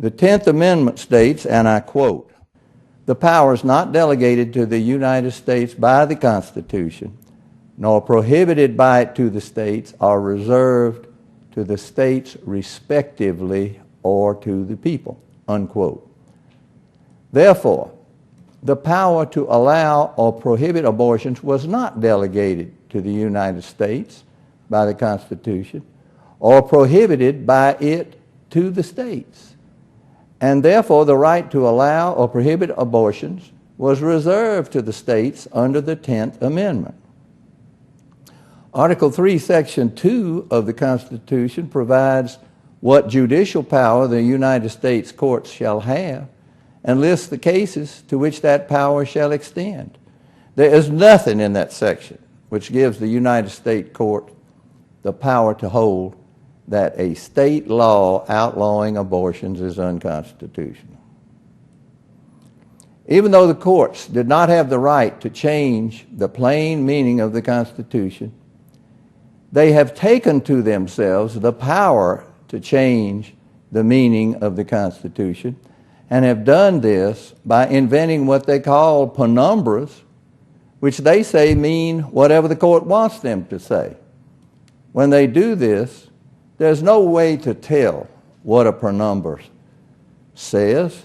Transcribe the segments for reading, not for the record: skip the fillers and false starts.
The 10th Amendment states, and I quote, "The powers not delegated to the United States by the Constitution, nor prohibited by it to the states, are reserved to the states respectively or to the people," unquote. Therefore, the power to allow or prohibit abortions was not delegated to the United States by the Constitution or prohibited by it to the states. And therefore, the right to allow or prohibit abortions was reserved to the states under the 10th Amendment. Article 3, Section 2 of the Constitution provides what judicial power the United States courts shall have and lists the cases to which that power shall extend. There is nothing in that section which gives the United States court the power to hold that a state law outlawing abortions is unconstitutional. Even though the courts did not have the right to change the plain meaning of the Constitution, they have taken to themselves the power to change the meaning of the Constitution and have done this by inventing what they call penumbras, which they say mean whatever the court wants them to say. When they do this, there's no way to tell what a penumbra says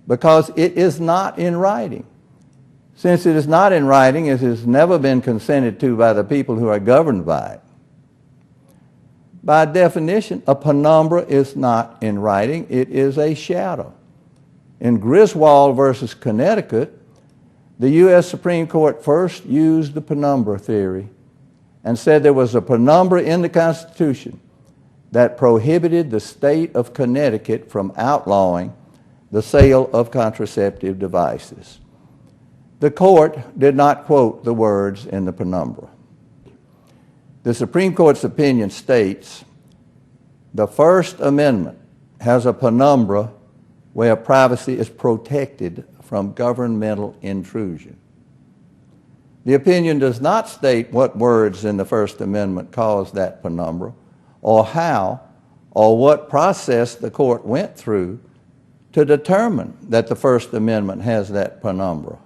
because it is not in writing. Since it is not in writing, it has never been consented to by the people who are governed by it. By definition, a penumbra is not in writing, it is a shadow. In Griswold versus Connecticut, the U.S. Supreme Court first used the penumbra theory and said there was a penumbra in the Constitution that prohibited the state of Connecticut from outlawing the sale of contraceptive devices. The court did not quote the words in the penumbra. The Supreme Court's opinion states, "The First Amendment has a penumbra where privacy is protected from governmental intrusion." The opinion does not state what words in the First Amendment caused that penumbra, or how, or what process the court went through to determine that the First Amendment has that penumbra.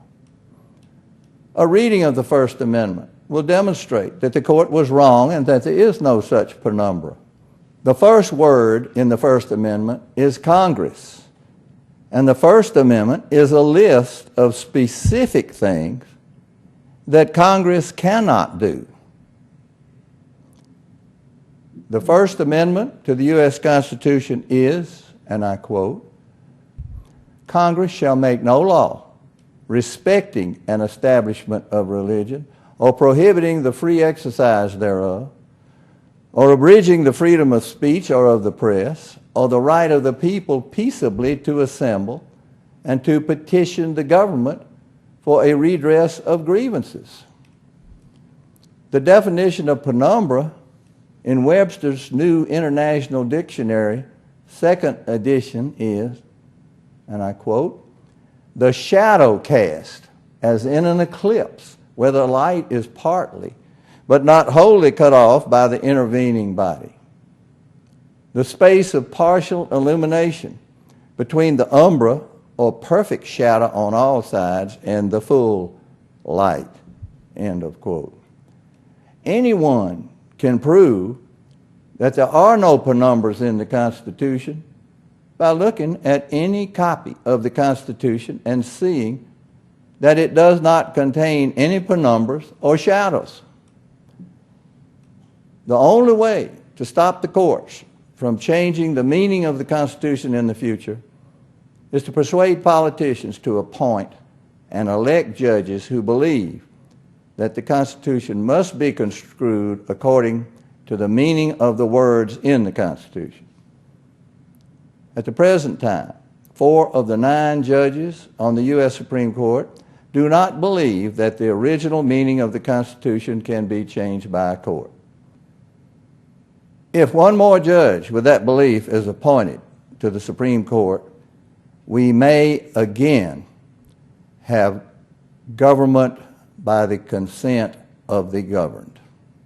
A reading of the First Amendment will demonstrate that the court was wrong and that there is no such penumbra. The first word in the First Amendment is Congress, and the First Amendment is a list of specific things that Congress cannot do. The First Amendment to the U.S. Constitution is, and I quote, "Congress shall make no law respecting an establishment of religion or prohibiting the free exercise thereof, or abridging the freedom of speech or of the press, or the right of the people peaceably to assemble and to petition the government for a redress of grievances." The definition of penumbra in Webster's New International Dictionary, second edition, is, and I quote, "The shadow cast, as in an eclipse, where the light is partly, but not wholly cut off by the intervening body. The space of partial illumination between the umbra, or perfect shadow on all sides, and the full light," end of quote. Anyone can prove that there are no penumbras in the Constitution by looking at any copy of the Constitution and seeing that it does not contain any penumbras or shadows. The only way to stop the courts from changing the meaning of the Constitution in the future is to persuade politicians to appoint and elect judges who believe that the Constitution must be construed according to the meaning of the words in the Constitution. At the present time, 4 of the 9 judges on the U.S. Supreme Court do not believe that the original meaning of the Constitution can be changed by a court. If one more judge with that belief is appointed to the Supreme Court, we may again have government by the consent of the governed.